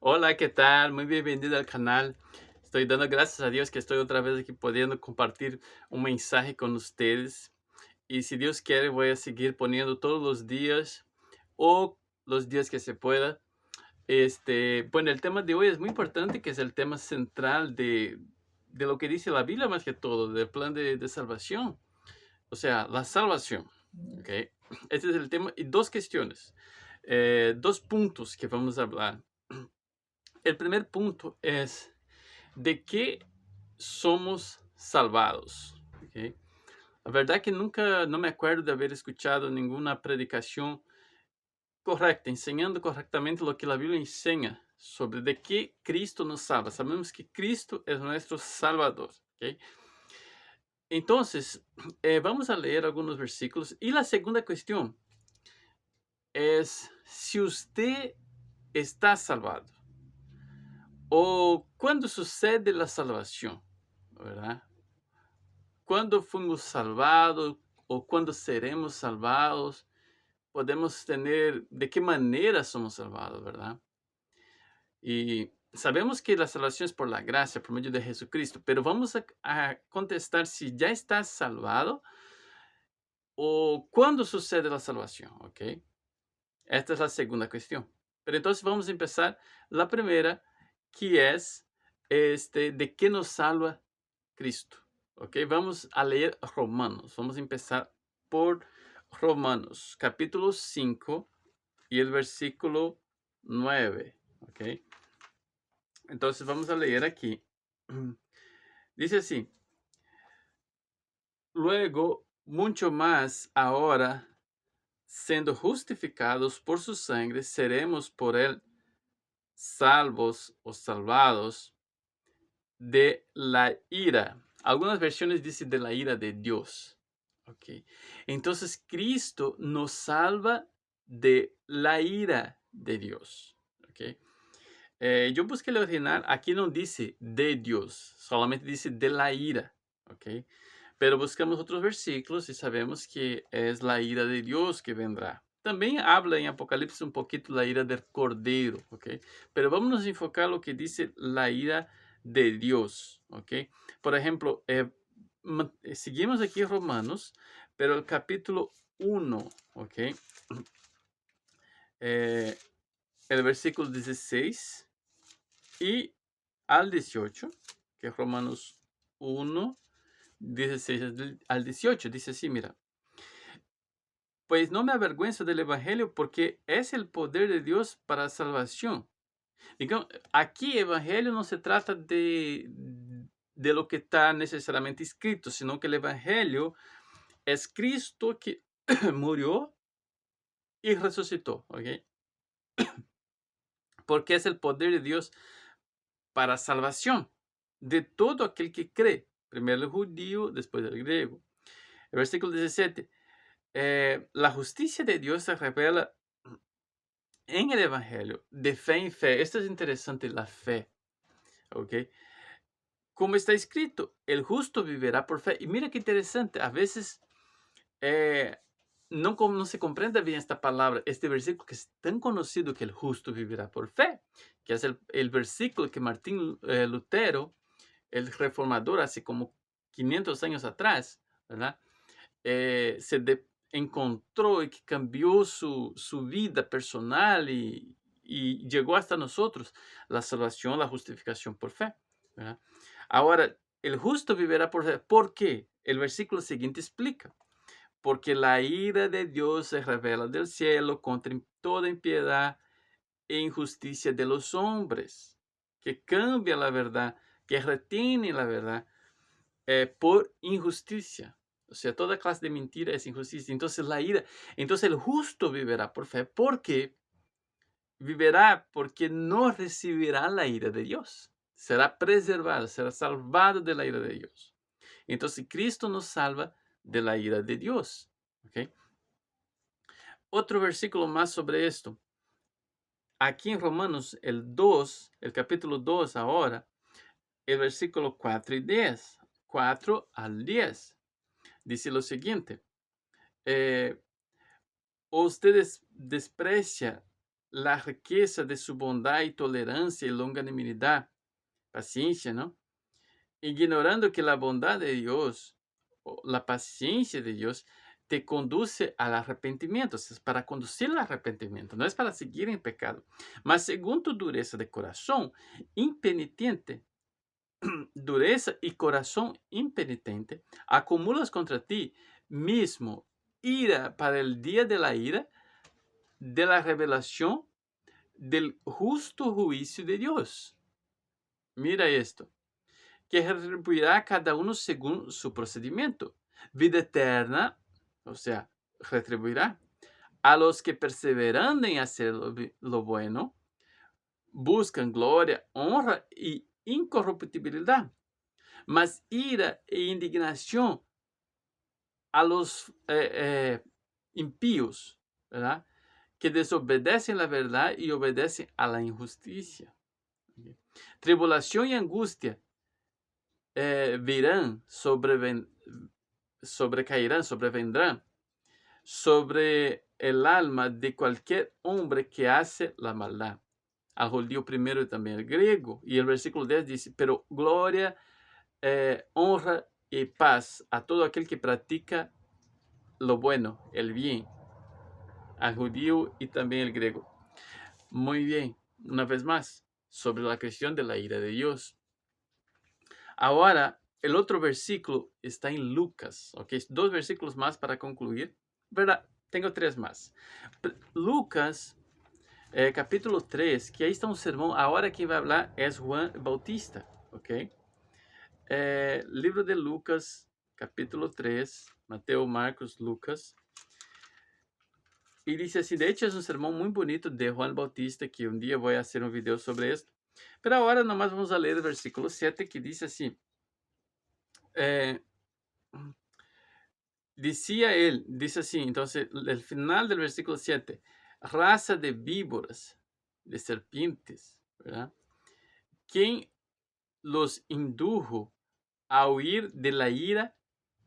Hola, ¿qué tal? Muy bienvenido al canal. Estoy dando gracias a Dios que estoy otra vez aquí pudiendo compartir un mensaje con ustedes. Y si Dios quiere, voy a seguir poniendo todos los días o los días que se pueda. Bueno, el tema de hoy es muy importante, que es el tema central de lo que dice la Biblia más que todo, del plan de salvación. O sea, la salvación. ¿Ok? Este es el tema y dos cuestiones, dos puntos que vamos a hablar. El primer punto es de qué somos salvados. ¿Ok? La verdad que nunca, no me acuerdo de haber escuchado ninguna predicación correcta, enseñando correctamente lo que la Biblia enseña sobre de qué Cristo nos salva. Sabemos que Cristo es nuestro Salvador. ¿Ok? Entonces, vamos a leer algunos versículos. Y la segunda cuestión es si usted está salvado o cuándo sucede la salvación, ¿verdad? ¿Cuándo fuimos salvados o cuándo seremos salvados? Podemos tener de qué manera somos salvados, ¿verdad? Y sabemos que la salvación es por la gracia, por medio de Jesucristo, pero vamos a contestar si ya estás salvado o cuándo sucede la salvación, ¿ok? Esta es la segunda cuestión. Pero entonces vamos a empezar la primera, que es de qué nos salva Cristo. ¿Ok? Vamos a leer Romanos. Vamos a empezar por Romanos, capítulo 5 y el versículo 9. ¿Ok? Entonces vamos a leer aquí. Dice así: luego, mucho más ahora, siendo justificados por su sangre, seremos por él salvos o salvados de la ira. Algunas versiones dicen de la ira de Dios. Ok. Entonces Cristo nos salva de la ira de Dios. Ok. Yo busqué el original. Aquí no dice de Dios, solamente dice de la ira. Ok. Pero buscamos otros versículos y sabemos que es la ira de Dios que vendrá. También habla en Apocalipsis un poquito la ira del Cordero, ¿ok? Pero vamos a enfocar lo que dice la ira de Dios, ¿ok? Por ejemplo, seguimos aquí en Romanos, pero el capítulo 1, ¿ok? Eh, el versículo 16 y al 18, que es Romanos 1, 16 al 18, dice así, mira. Pues no me avergüenzo del evangelio porque es el poder de Dios para salvación. Digamos, aquí evangelio no se trata de lo que está necesariamente escrito, sino que el evangelio es Cristo que murió y resucitó, ¿ok? Porque es el poder de Dios para salvación de todo aquel que cree. Primero el judío, después el griego. El versículo 17. La justicia de Dios se revela en el evangelio, de fe en fe. Esto es interesante, la fe, ¿ok? Como está escrito, el justo vivirá por fe. Y mira qué interesante, a veces eh, no se comprende bien esta palabra, este versículo que es tan conocido, que el justo vivirá por fe, que es el versículo que Martín Lutero, el reformador, hace como 500 años atrás, ¿verdad? Encontró y que cambió su vida personal y llegó hasta nosotros la salvación, la justificación por fe, ¿verdad? Ahora, el justo vivirá por fe. ¿Por qué? El versículo siguiente explica. Porque la ira de Dios se revela del cielo contra toda impiedad e injusticia de los hombres, que cambia la verdad, que retiene la verdad por injusticia. O sea, toda clase de mentira es injusticia. Entonces la ira, entonces el justo vivirá por fe. ¿Por qué? Vivirá porque no recibirá la ira de Dios. Será preservado, será salvado de la ira de Dios. Entonces Cristo nos salva de la ira de Dios. ¿Ok? Otro versículo más sobre esto. Aquí en Romanos, el 2, el capítulo 2 ahora, el versículo 4 y 10. 4 al 10. Dice lo siguiente. ¿O ustedes desprecia la riqueza de su bondad y tolerancia y longanimidad, paciencia, ¿no? Ignorando que la bondad de Dios, o la paciencia de Dios, te conduce al arrepentimiento. Es para conducir al arrepentimiento, no es para seguir en pecado. Mas según tu dureza de corazón impenitente, dureza y corazón impenitente, acumulas contra ti mismo ira para el día de la ira, de la revelación del justo juicio de Dios. Mira esto, que retribuirá a cada uno según su procedimiento. Vida eterna, o sea, retribuirá a los que perseveran en hacer lo bueno, buscan gloria, honra y incorruptibilidad. Mas ira e indignación a los impíos, ¿verdad? Que desobedecen la verdad y obedecen a la injusticia. Tribulación y angustia sobrevendrán sobre el alma de cualquier hombre que hace la maldad. Al judío primero y también al griego. Y el versículo 10 dice, pero gloria, honra y paz a todo aquel que practica lo bueno, el bien, al judío y también el griego. Muy bien, una vez más, sobre la cuestión de la ira de Dios. Ahora, el otro versículo está en Lucas, ¿ok? 2 versículos más para concluir, ¿verdad? Tengo 3 más. Lucas, capítulo 3, que ahí está un sermón. Ahora quien va a hablar es Juan Bautista, ¿ok? Libro de Lucas, capítulo 3, Mateo, Marcos, Lucas. Y dice así, de hecho es un sermón muy bonito de Juan Bautista, que un día voy a hacer un video sobre esto. Pero ahora nomás vamos a leer el versículo 7, que dice así. Decía él, dice así, entonces el final del versículo 7, raza de víboras, de serpientes, ¿verdad? ¿Quién los indujo a huir de la ira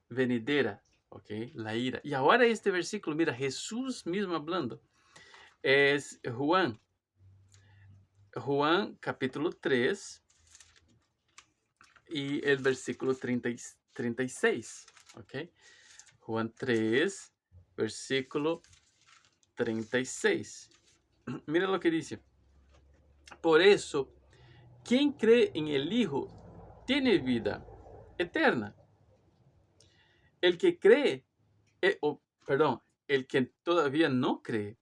venidera? ¿Ok? La ira. Y ahora este versículo, mira, Jesús mismo hablando, es Juan capítulo 3 y el versículo 36, ¿ok? Juan 3, versículo 36. Mira lo que dice. Por eso, quien cree en el Hijo tiene vida eterna. El que cree, el que todavía no cree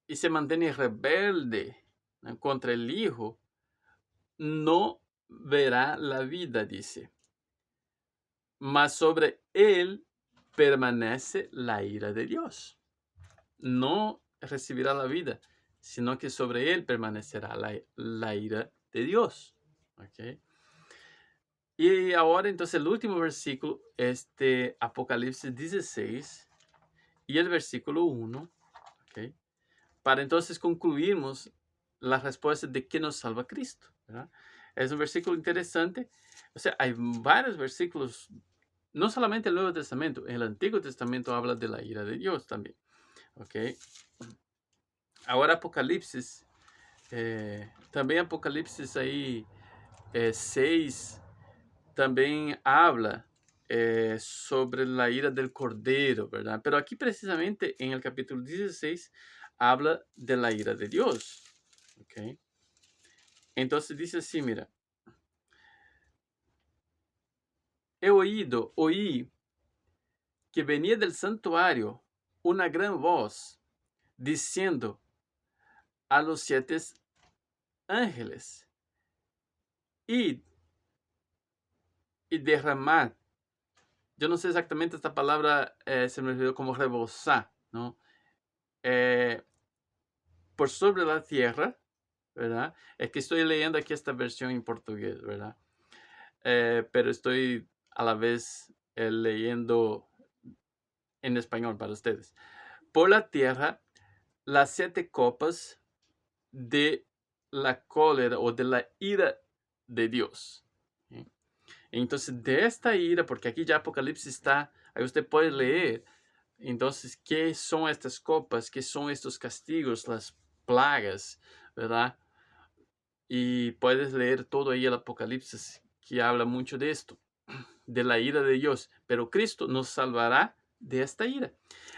y se mantiene rebelde, ¿no?, contra el Hijo, no verá la vida, dice. Mas sobre él permanece la ira de Dios. No recibirá la vida, sino que sobre él permanecerá la ira de Dios. ¿Okay? Y ahora entonces el último versículo, Apocalipsis 16 y el versículo 1, ¿okay?, para entonces concluirmos la respuesta de qué nos salva Cristo, ¿verdad? Es un versículo interesante. O sea, hay varios versículos, no solamente el Nuevo Testamento, el Antiguo Testamento habla de la ira de Dios también. ¿Ok? Ahora Apocalipsis, también Apocalipsis ahí 6, también habla sobre la ira del Cordero, ¿verdad? Pero aquí precisamente en el capítulo 16 habla de la ira de Dios. ¿Ok? Entonces dice así, mira. Oí que venía del santuario una gran voz diciendo a los 7 ángeles, id y derramad. Yo no sé exactamente esta palabra, se me olvidó, como rebosar, ¿no? Por sobre la tierra, ¿verdad? Es que estoy leyendo aquí esta versión en portugués, ¿verdad? Pero estoy a la vez leyendo en español para ustedes. Por la tierra, las 7 copas de la cólera o de la ira de Dios. ¿Sí? Entonces, de esta ira, porque aquí ya Apocalipsis está, ahí usted puede leer Entonces, ¿qué son estas copas? ¿Qué son estos castigos? Las plagas, ¿verdad? Y puedes leer todo ahí el Apocalipsis, que habla mucho de esto, de la ira de Dios. Pero Cristo nos salvará de esta ira.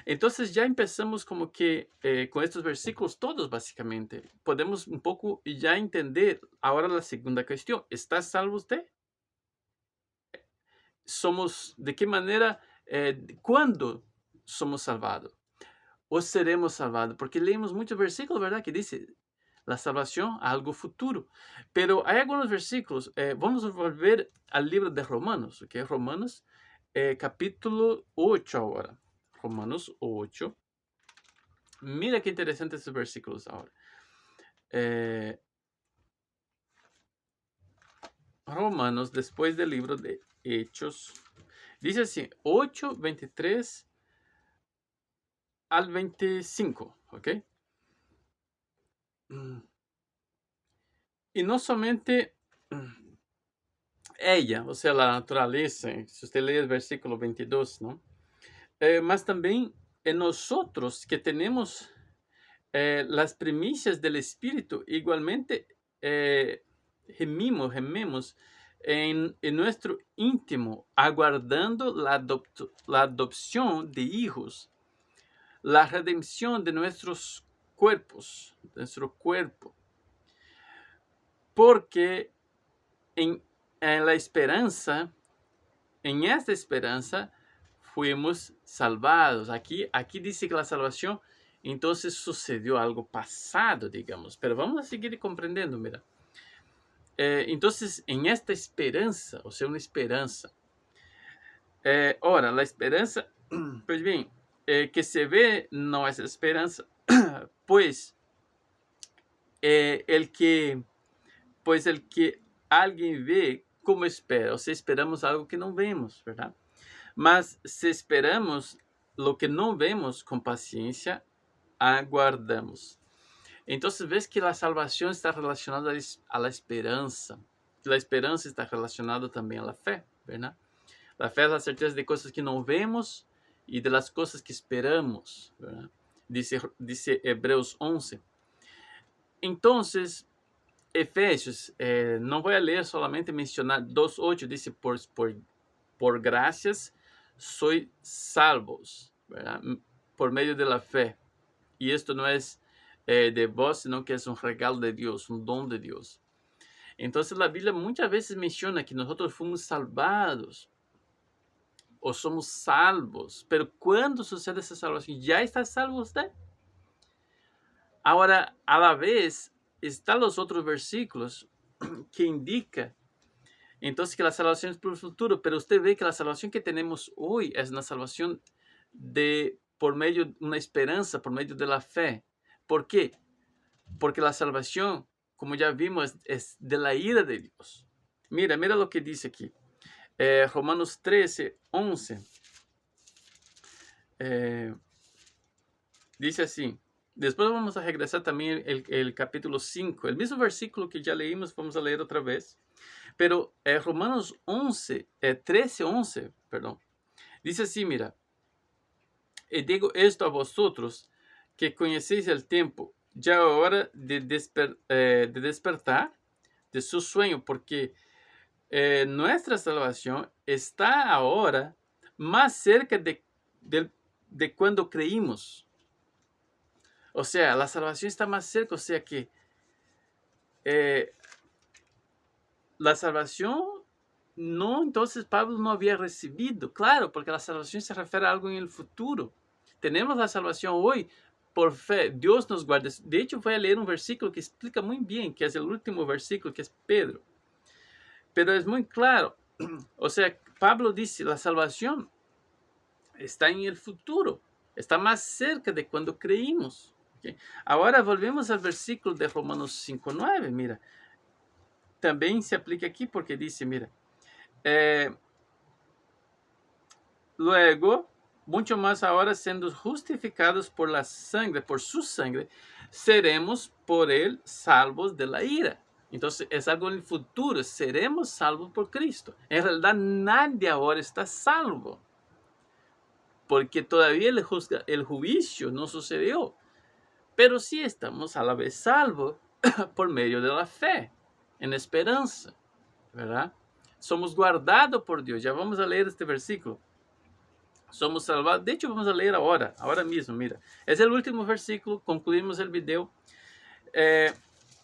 Entonces ya empezamos como que con estos versículos todos básicamente. Podemos un poco ya entender ahora la segunda cuestión. ¿Está salvo usted? Somos, ¿de qué manera? ¿Cuándo somos salvados? ¿O seremos salvados? Porque leemos muchos versículos, ¿verdad? Que dice la salvación a algo futuro. Pero hay algunos versículos. Vamos a volver al libro de Romanos, ¿ok? Romanos capítulo 8 ahora. Romanos 8. Mira qué interesantes estos versículos ahora. Romanos, después del libro de Hechos, dice así, 8, 23 al 25, ¿ok? Y no solamente ella, o sea, la naturaleza, si usted lee el versículo 22, ¿no? Mas también en nosotros que tenemos las primicias del Espíritu, igualmente gememos en nuestro íntimo, aguardando la adopción de hijos, la redención de nuestros cuerpos, de nuestro cuerpo. Porque en la esperanza, en esta esperanza, fuimos salvados. Aquí dice que la salvación, entonces sucedió algo pasado, digamos. Pero vamos a seguir comprendiendo, mira. Entonces, en esta esperanza, o sea, una esperanza. Ahora, la esperanza, pues bien, que se ve no es esperanza, pues el que alguien ve como espera, o sea, esperamos algo que no vemos, ¿verdad? Mas si esperamos lo que no vemos con paciencia, aguardamos. Entonces ves que la salvación está relacionada a la esperanza. La esperanza está relacionada también a la fe, ¿verdad? La fe es la certeza de cosas que no vemos y de las cosas que esperamos, ¿verdad? Dice Hebreos 11. Entonces, Efesios, no voy a leer, solamente mencionar 2:8, dice, por gracias sois salvos, ¿verdad? Por medio de la fe. Y esto no es de vos, sino que es un regalo de Dios, un don de Dios. Entonces la Biblia muchas veces menciona que nosotros fuimos salvados o somos salvos. Pero ¿cuándo sucede esa salvación? ¿Ya está salvo usted? Ahora, a la vez, están los otros versículos que indican entonces que la salvación es por el futuro, pero usted ve que la salvación que tenemos hoy es una salvación por medio de una esperanza, por medio de la fe. ¿Por qué? Porque la salvación, como ya vimos, es de la ira de Dios. Mira lo que dice aquí. Romanos 13, 11. Dice así. Después vamos a regresar también el capítulo 5. El mismo versículo que ya leímos, vamos a leer otra vez. Pero Romanos 13, 11, perdón. Dice así, mira. Y digo esto a vosotros, que conocéis el tiempo, ya hora de despertar de su sueño, porque nuestra salvación está ahora más cerca de cuando creímos. O sea, la salvación está más cerca, o sea que la salvación no, entonces Pablo no había recibido, claro, porque la salvación se refiere a algo en el futuro. Tenemos la salvación hoy por fe, Dios nos guarda. De hecho, voy a leer un versículo que explica muy bien, que es el último versículo, que es Pedro. Pero es muy claro, o sea, Pablo dice, la salvación está en el futuro, está más cerca de cuando creímos. ¿Okay? Ahora volvemos al versículo de Romanos 5:9, mira. También se aplica aquí porque dice, mira, luego, mucho más ahora siendo justificados por la sangre, por su sangre, seremos por él salvos de la ira. Entonces es algo en el futuro, seremos salvos por Cristo. En realidad nadie ahora está salvo. porque todavía el juicio no sucedió. Pero sí estamos a la vez salvos por medio de la fe, en esperanza, ¿verdad? Somos guardados por Dios. Ya vamos a leer este versículo. Somos salvados. De hecho, vamos a leer ahora mismo, mira. Es el último versículo, concluimos el video.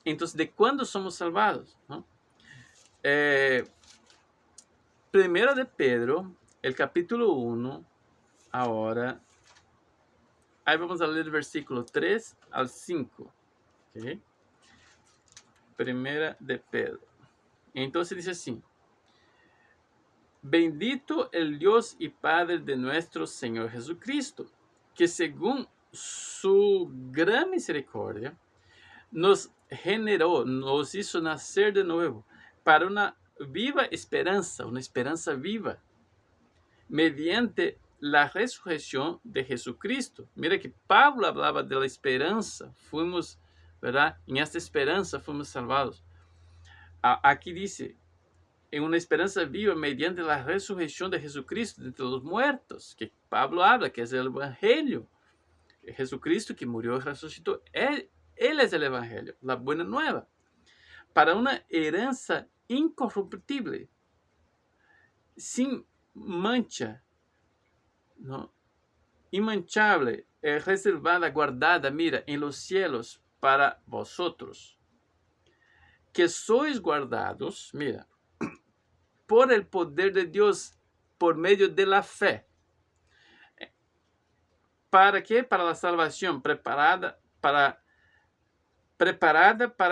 Entonces, ¿de cuándo somos salvados? ¿No? Primera de Pedro, el capítulo 1, ahora. Ahí vamos a leer el versículo 3 al 5. ¿Okay? Primera de Pedro. Entonces dice así: bendito el Dios y Padre de nuestro Señor Jesucristo, que según su gran misericordia nos generó, nos hizo nacer de nuevo para una viva esperanza, una esperanza viva, mediante la resurrección de Jesucristo. Mira que Pablo hablaba de la esperanza, fuimos, ¿verdad? En esta esperanza fuimos salvados. Aquí dice, en una esperanza viva mediante la resurrección de Jesucristo de entre los muertos, que Pablo habla, que es el Evangelio. Jesucristo que murió y resucitó, él es el Evangelio, la buena nueva, para una heranza incorruptible, sin mancha, ¿no? Inmanchable, reservada, guardada, mira, en los cielos para vosotros, que sois guardados, mira, por el poder de Dios, por medio de la fe. ¿Para qué? Para la salvación preparada para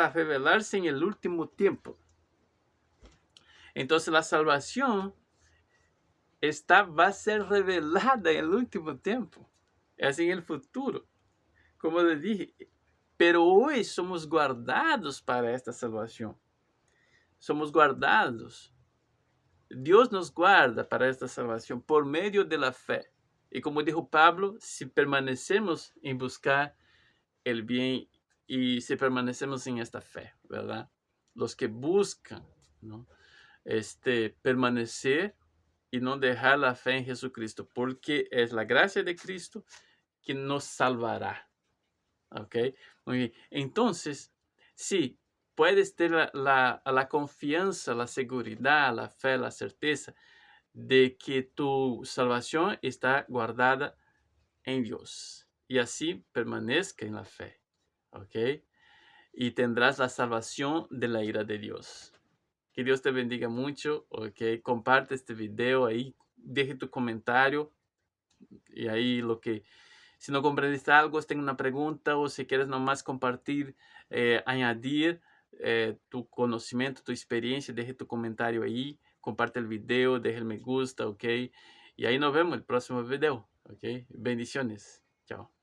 revelarse en el último tiempo. Entonces la salvación va a ser revelada en el último tiempo. Es en el futuro. Como les dije, pero hoy somos guardados para esta salvación. Somos guardados. Dios nos guarda para esta salvación por medio de la fe. Y como dijo Pablo, si permanecemos en buscar el bien y si permanecemos en esta fe, ¿verdad? Los que buscan, ¿no? Permanecer y no dejar la fe en Jesucristo, porque es la gracia de Cristo que nos salvará. ¿Ok? Muy bien. Entonces, sí, puedes tener la confianza, la seguridad, la fe, la certeza de que tu salvación está guardada en Dios. Y así permanezca en la fe. ¿Ok? Y tendrás la salvación de la ira de Dios. Que Dios te bendiga mucho. ¿Ok? Comparte este video ahí. Deje tu comentario. Y ahí si no comprendiste algo, si tienes una pregunta o si quieres nomás compartir, añadir tu conocimiento, tu experiencia, deje tu comentario ahí. Comparte el video, deje el me gusta, ¿ok? Y ahí nos vemos en el próximo video, ¿ok? Bendiciones. Chao.